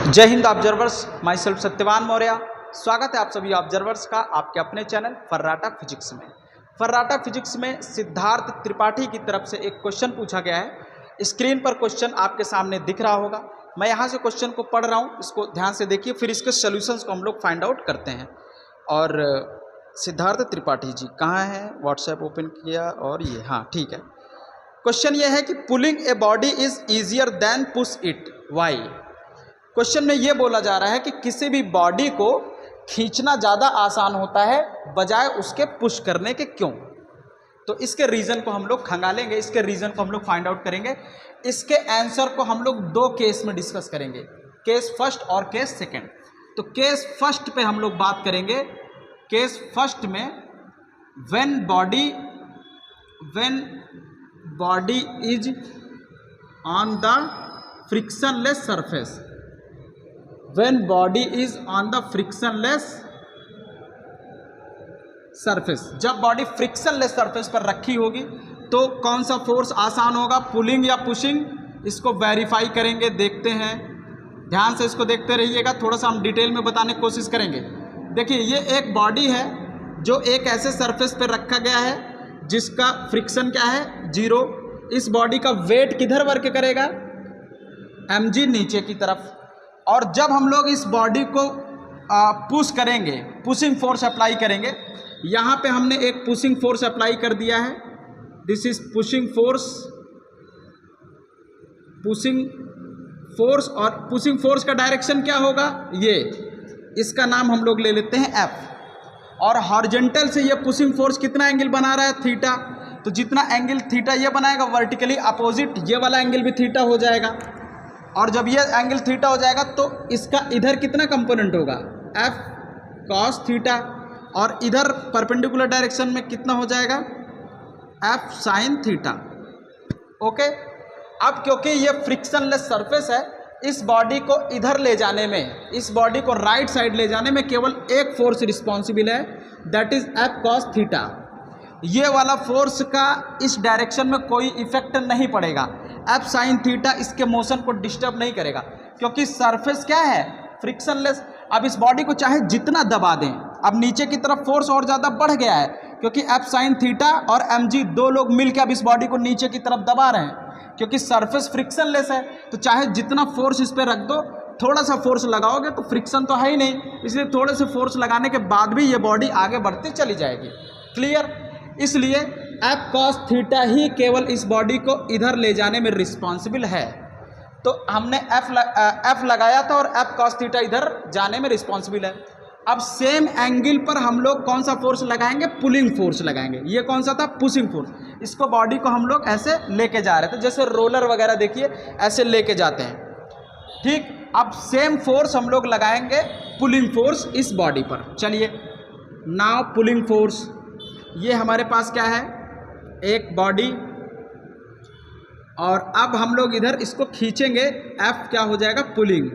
जय Hind observers, my self Satyavan Maurya. स्वागत है आप सभी ऑब्जर्वर्स का आपके अपने चैनल फर्राटा फिजिक्स में। फर्राटा फिजिक्स में सिद्धार्थ त्रिपाठी की तरफ से एक क्वेश्चन पूछा गया है। स्क्रीन पर क्वेश्चन आपके सामने दिख रहा होगा। मैं यहाँ से क्वेश्चन को पढ़ रहा हूँ, इसको ध्यान से देखिए, फिर इसके सोल्यूशंस को हम लोग फाइंड आउट करते हैं। और सिद्धार्थ त्रिपाठी जी कहाँ हैं? व्हाट्सएप ओपन किया और ये, हाँ ठीक है। क्वेश्चन ये है कि pulling a body is easier than push it, why. Question में ये बोला जा रहा है कि किसी भी बॉडी को खींचना ज़्यादा आसान होता है बजाय उसके पुश करने के, क्यों? तो इसके रीज़न को हम लोग खंगालेंगे, इसके रीज़न को हम लोग फाइंड आउट करेंगे। इसके आंसर को हम लोग दो केस में डिस्कस करेंगे, केस फर्स्ट और केस सेकंड। तो केस फर्स्ट पे हम लोग बात करेंगे। केस फर्स्ट में when body is on the frictionless surface, when body is on the frictionless surface, जब बॉडी फ्रिक्शनलेस सरफेस पर रखी होगी तो कौन सा फोर्स आसान होगा, पुलिंग या पुशिंग? इसको वेरीफाई करेंगे, देखते हैं। ध्यान से इसको देखते रहिएगा, थोड़ा सा हम डिटेल में बताने की कोशिश करेंगे। देखिए, ये एक बॉडी है जो एक ऐसे सरफेस पर रखा गया है जिसका फ्रिक्शन क्या है, 0। इस बॉडी का वेट किधर वर्क करेगा, mg नीचे की तरफ। और जब हम लोग इस बॉडी को पुश करेंगे, पुशिंग फोर्स अप्लाई करेंगे, यहाँ पे हमने एक पुशिंग फोर्स अप्लाई कर दिया है। दिस इज पुशिंग फोर्स, और पुशिंग फोर्स का डायरेक्शन क्या होगा, ये, इसका नाम हम लोग ले लेते हैं F। और हॉरिजॉन्टल से ये पुशिंग फोर्स कितना एंगल बना रहा है, थीटा। तो जितना एंगल थीटा ये बनाएगा, वर्टिकली अपोजिट ये वाला एंगल भी थीटा हो जाएगा। और जब ये एंगल थीटा हो जाएगा तो इसका इधर कितना कंपोनेंट होगा, F cos थीटा। और इधर परपेंडिकुलर डायरेक्शन में कितना हो जाएगा, F sin थीटा। ओके। अब क्योंकि ये फ्रिक्शनलेस सरफेस है, इस बॉडी को इधर ले जाने में, इस बॉडी को राइट साइड ले जाने में केवल एक फोर्स रिस्पॉन्सिबल है, that is F cos theta. ये वाला फोर्स का इस डायरेक्शन में कोई इफेक्ट नहीं पड़ेगा। F sin थीटा इसके मोशन को डिस्टर्ब नहीं करेगा, क्योंकि सरफेस क्या है, फ्रिक्शनलेस। अब इस बॉडी को चाहे जितना दबा दें, अब नीचे की तरफ फोर्स और ज़्यादा बढ़ गया है, क्योंकि F sin थीटा और mg दो लोग मिलकर अब इस बॉडी को नीचे की तरफ दबा रहे हैं, क्योंकि सरफेस फ्रिक्शनलेस है। तो चाहे जितना फोर्स इस पर रख दो, थोड़ा सा फोर्स लगाओगे तो फ्रिक्शन तो है ही नहीं, इसलिए थोड़े से फोर्स लगाने के बाद भी ये बॉडी आगे बढ़ती चली जाएगी। क्लियर? इसलिए F cos थीटा ही केवल इस बॉडी को इधर ले जाने में रिस्पॉन्सिबल है। तो हमने F लगाया था और F cos थीटा इधर जाने में रिस्पॉन्सिबल है। अब सेम एंगल पर हम लोग कौन सा फोर्स लगाएंगे, पुलिंग फोर्स लगाएंगे। ये कौन सा था, पुशिंग फोर्स। इसको बॉडी को हम लोग ऐसे लेके जा रहे थे, जैसे रोलर वगैरह देखिए ऐसे लेके जाते हैं, ठीक। अब सेम फोर्स हम लोग लगाएंगे, पुलिंग फोर्स, इस बॉडी पर। चलिए, नाउ पुलिंग फोर्स, ये हमारे पास क्या है, एक बॉडी, और अब हम लोग इधर इसको खींचेंगे, F क्या हो जाएगा, पुलिंग।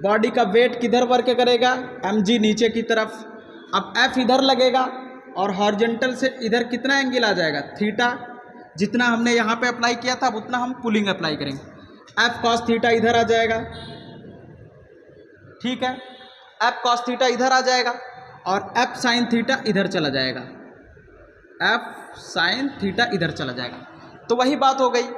बॉडी का वेट किधर वर्क करेगा, mg नीचे की तरफ। अब F इधर लगेगा और हॉरिजॉन्टल से इधर कितना एंगल आ जाएगा, थीटा। जितना हमने यहाँ पे अप्लाई किया था उतना हम पुलिंग अप्लाई करेंगे। F cos थीटा इधर आ जाएगा, ठीक है। F cos थीटा इधर आ जाएगा और F sin थीटा इधर चला जाएगा, F sin थीटा इधर चला जाएगा। तो वही बात हो गई,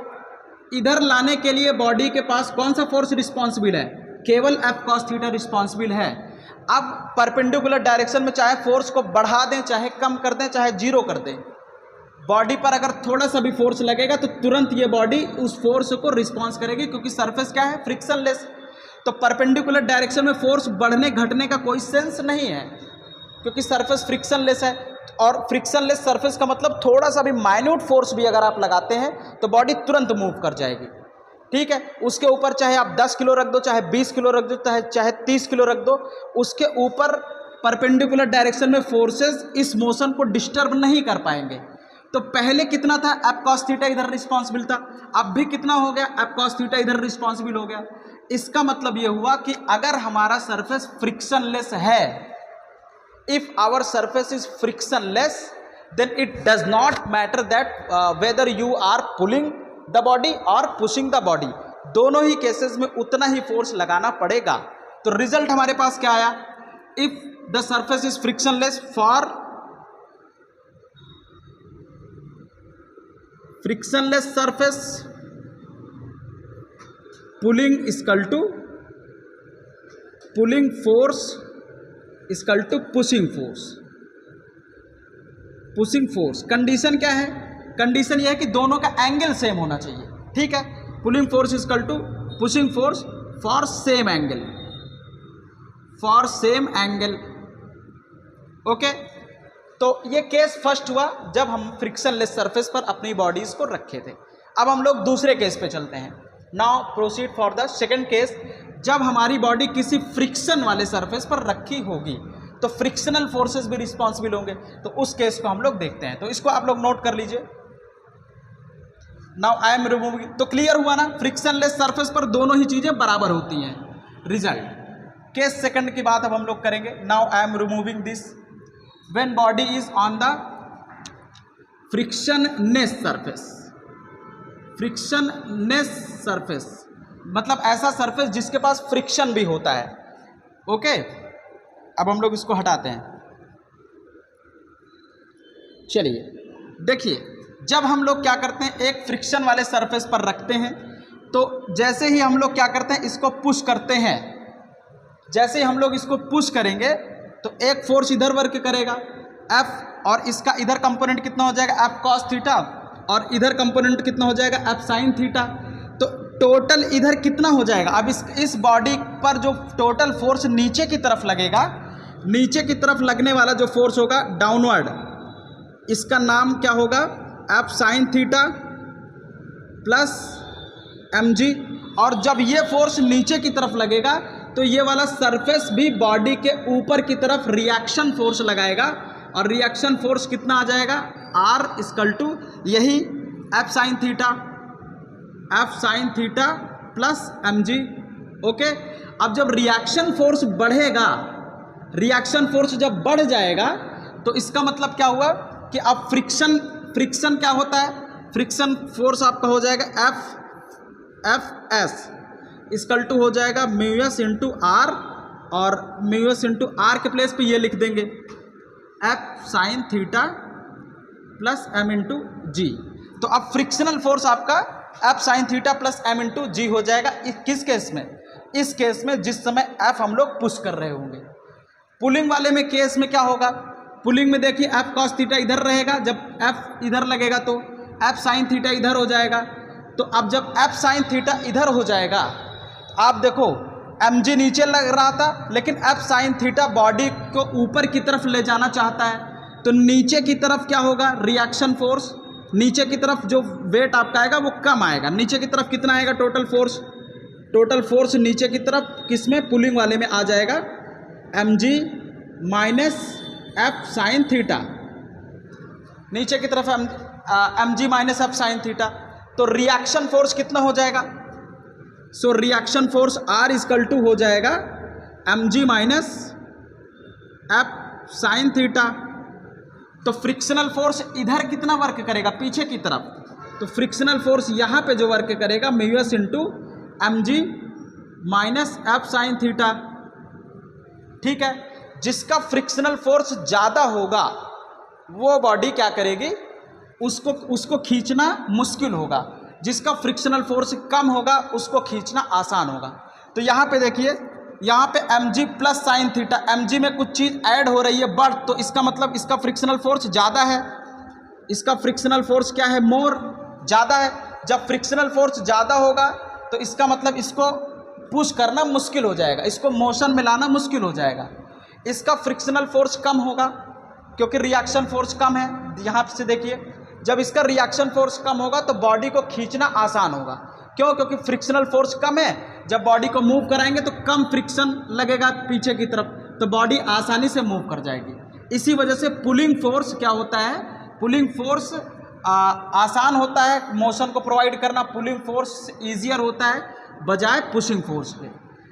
इधर लाने के लिए बॉडी के पास कौन सा फोर्स रिस्पॉन्सिबल है, केवल F cos थीटा रिस्पॉन्सिबल है। अब परपेंडिकुलर डायरेक्शन में चाहे फोर्स को बढ़ा दें, चाहे कम कर दें, चाहे जीरो कर दें, बॉडी पर अगर थोड़ा सा भी फोर्स लगेगा तो तुरंत ये बॉडी उस फोर्स को रिस्पॉन्स करेगी, क्योंकि सरफेस क्या है, फ्रिक्शनलेस। तो परपेंडिकुलर डायरेक्शन में फोर्स बढ़ने घटने का कोई सेंस नहीं है, क्योंकि सरफेस फ्रिक्शनलेस है। और फ्रिक्शनलेस सरफेस का मतलब थोड़ा सा भी माइन्यूट फोर्स भी अगर आप लगाते हैं तो बॉडी तुरंत मूव कर जाएगी, ठीक है। उसके ऊपर चाहे आप 10 किलो रख दो, चाहे 20 किलो रख दो, चाहे 30 किलो रख दो, उसके ऊपर परपेंडिकुलर डायरेक्शन में फोर्सेस इस मोशन को डिस्टर्ब नहीं कर पाएंगे। तो पहले कितना था, F cos थीटा इधर रिस्पॉन्सिबल था, अब भी कितना हो गया, F cos थीटा इधर रिस्पॉन्सिबल हो गया। इसका मतलब ये हुआ कि अगर हमारा सरफेस फ्रिक्शनलेस है, if our surface is frictionless, then it does not matter that whether you are pulling the body or pushing the body, दोनों ही केसेस में उतना ही फोर्स लगाना पड़ेगा। तो रिजल्ट हमारे पास क्या आया, if the surface is frictionless for frictionless surface pulling equal to pulling force equal to pushing force. Pushing force condition क्या है, कंडीशन यह है कि दोनों का एंगल सेम होना चाहिए, ठीक है। Pulling force equal to pushing force for same angle, for same angle, okay. तो ये केस फर्स्ट हुआ जब हम फ्रिक्शनलेस सरफेस पर अपनी बॉडीज को रखे थे। अब हम लोग दूसरे केस पे चलते हैं। Now proceed for the second case, जब हमारी बॉडी किसी फ्रिक्शन वाले सरफेस पर रखी होगी तो फ्रिक्शनल फोर्सेस भी रिस्पॉन्सिबल होंगे। तो उस केस को हम लोग देखते हैं, तो इसको आप लोग नोट कर लीजिए। नाउ आई एम रिमूविंग, तो क्लियर हुआ ना, फ्रिक्शनलेस सरफेस पर दोनों ही चीजें बराबर होती हैं। रिजल्ट केस सेकंड की बात अब हम लोग करेंगे। Now I am removing this when body is on the frictionless surface. Frictionless surface मतलब ऐसा सरफेस जिसके पास फ्रिक्शन भी होता है, ओके। अब हम लोग इसको हटाते हैं। चलिए देखिए, जब हम लोग क्या करते हैं, एक फ्रिक्शन वाले सरफेस पर रखते हैं, तो जैसे ही हम लोग क्या करते हैं, इसको पुश करते हैं। जैसे ही हम लोग इसको पुश करेंगे तो एक फोर्स इधर वर्क करेगा F, और इसका इधर कंपोनेंट कितना हो जाएगा F cos थीटा, और इधर कंपोनेंट कितना हो जाएगा F sin थीटा। तो टोटल इधर कितना हो जाएगा, अब इस बॉडी पर जो टोटल फोर्स नीचे की तरफ लगेगा, नीचे की तरफ लगने वाला जो फोर्स होगा डाउनवर्ड, इसका नाम क्या होगा F sin theta plus mg। और जब ये फोर्स नीचे की तरफ लगेगा तो ये वाला सरफेस भी बॉडी के ऊपर की तरफ रिएक्शन फोर्स लगाएगा, और रिएक्शन फोर्स कितना आ जाएगा R इक्वल टू यही F sin theta plus mg, okay. अब जब रिएक्शन फोर्स बढ़ेगा, रिएक्शन फोर्स जब बढ़ जाएगा तो इसका मतलब क्या हुआ कि अब फ्रिक्शन क्या होता है, फ्रिक्शन फोर्स आपका हो जाएगा एफ एस इक्वल टू हो जाएगा म्यू एस इंटू आर, और म्यू एस इंटू आर के प्लेस पे ये लिख देंगे F sine theta plus M into G. तो अब फ्रिक्शनल फोर्स आपका F sine theta plus M into G हो जाएगा। किस केस में, इस केस में जिस समय एफ हम लोग पुश कर रहे होंगे। पुलिंग वाले में केस में क्या होगा, पुलिंग में देखिए एफ कॉस थीटा इधर रहेगा, जब एफ इधर लगेगा तो एफ साइन थीटा इधर हो जाएगा। तो अब जब एफ साइन थीटा इधर हो जाएगा, आप देखो एम जी नीचे लग रहा था, लेकिन एफ साइन थीटा बॉडी को ऊपर की तरफ ले जाना चाहता है, तो नीचे की तरफ क्या होगा, रिएक्शन फोर्स, नीचे की तरफ जो वेट आपका आएगा वो कम आएगा। नीचे की तरफ कितना आएगा टोटल फोर्स नीचे की तरफ किसमें, पुलिंग वाले में आ जाएगा m g minus f sine theta, नीचे की तरफ m g minus f sine theta. तो रिएक्शन फोर्स कितना हो जाएगा, so reaction force R equal to हो जाएगा m g minus f sine theta. तो फ्रिक्शनल फोर्स इधर कितना वर्क करेगा, पीछे की तरफ, तो फ्रिक्शनल फोर्स यहाँ पे जो वर्क करेगा mu S into m g minus f sine theta, ठीक है। जिसका फ्रिक्शनल फोर्स ज़्यादा होगा वो बॉडी क्या करेगी, उसको खींचना मुश्किल होगा, जिसका फ्रिक्शनल फोर्स कम होगा उसको खींचना आसान होगा। तो यहाँ पे देखिए, यहाँ पे mg plus sine theta, mg में कुछ चीज़ ऐड हो रही है बढ़, तो इसका मतलब इसका फ्रिक्शनल फोर्स ज़्यादा है, इसका फ्रिक्शनल फोर्स क्या है, मोर, ज़्यादा है। जब फ्रिक्शनल फोर्स ज़्यादा होगा तो इसका मतलब इसको पुश करना मुश्किल हो जाएगा, इसको मोशन में लाना मुश्किल हो जाएगा। इसका फ्रिक्शनल फोर्स कम होगा क्योंकि रिएक्शन फोर्स कम है। यहाँ से देखिए, जब इसका रिएक्शन फोर्स कम होगा तो बॉडी को खींचना आसान होगा। क्यों, क्योंकि फ्रिक्शनल फोर्स कम है, जब बॉडी को मूव कराएंगे तो कम फ्रिक्शन लगेगा पीछे की तरफ, तो बॉडी आसानी से मूव कर जाएगी। इसी वजह से पुलिंग फोर्स क्या होता है, पुलिंग फोर्स आसान होता है मोशन को प्रोवाइड करना, पुलिंग फोर्स ईजियर होता है बजाय पुशिंग फोर्स के।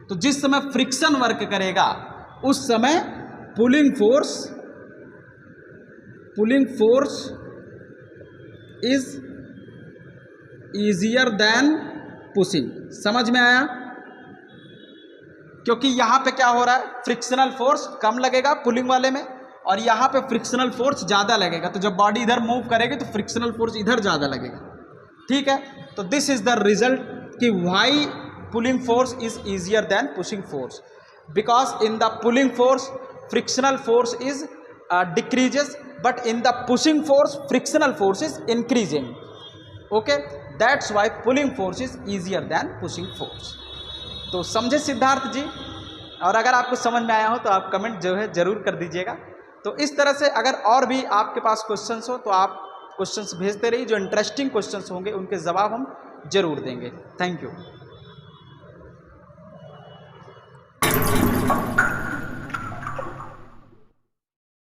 तो जिस समय फ्रिक्शन वर्क करेगा उस समय pulling force is easier then pushing. समझ में आया? क्योंकि यहाँ पे क्या हो रहा है, फ्रिक्शनल फोर्स कम लगेगा पुलिंग वाले में और यहाँ पे फ्रिक्शनल फोर्स ज़्यादा लगेगा। तो जब बॉडी इधर मूव करेगी तो फ्रिक्शनल फोर्स इधर ज़्यादा लगेगा। ठीक है, तो दिस इज द रिजल्ट कि why pulling force is easier then pushing force, because in the pulling force frictional force is decreases, but in the pushing force frictional force is increasing. Okay, that's why pulling force is easier then pushing force. तो समझे सिद्धार्थ जी? और अगर आपको समझ में आया हो तो आप कमेंट जो है ज़रूर कर दीजिएगा। तो इस तरह से अगर और भी आपके पास क्वेश्चंस हो तो आप क्वेश्चंस भेजते रहिए, जो इंटरेस्टिंग क्वेश्चंस होंगे उनके जवाब हम जरूर देंगे। Thank you.